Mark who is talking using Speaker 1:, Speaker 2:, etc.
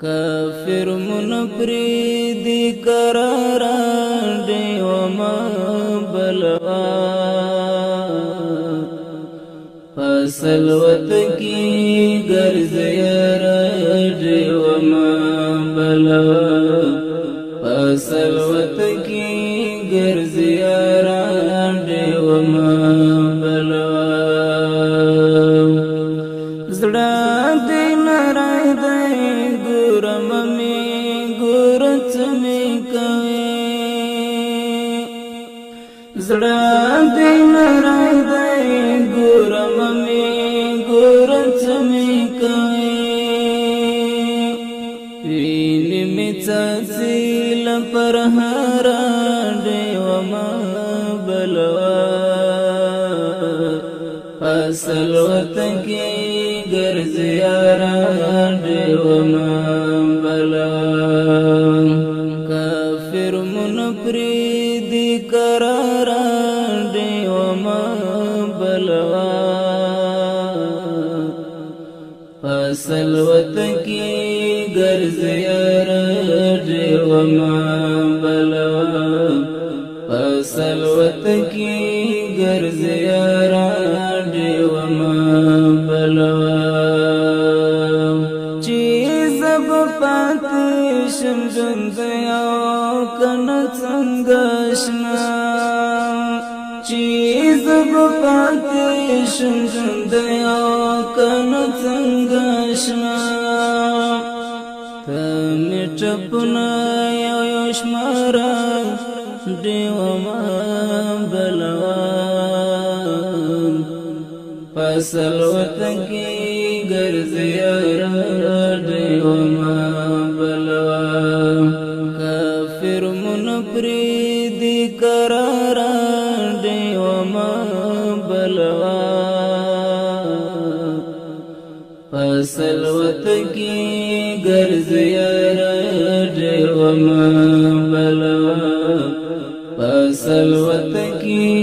Speaker 1: کافر منپریدی قراران دیوما بلوا فسلوت کی گرزیر دیوما بلوا فسلوت کی گرزیر دیوما بلوا زڑا دین رای دی گورم می گورت می کوي زڑا دین رای دی گورم می گورت می کوي ویني می څاڅیل پر هرا دیوما بلوا فسلوت کی گرزیاران دیوما بلوا کافر منپریدی قراران دیوما بلوا فسلوت کی گرزیاران دیوما بلوا فسلوت کی گرزیاران دیوما بلوا پاتشم ژوند یو کنه څنګه شنا چې زب پاتشم ژوند یو کنه څنګه شنا ته می چپنا یو شمارا دیوما بلوا فسلوت کی گرزیارا دیوما بلوا کافر منپریدی قراران دیوما بلوا فسلوت کی گرزیارا دیوما بلوا فسلوت کی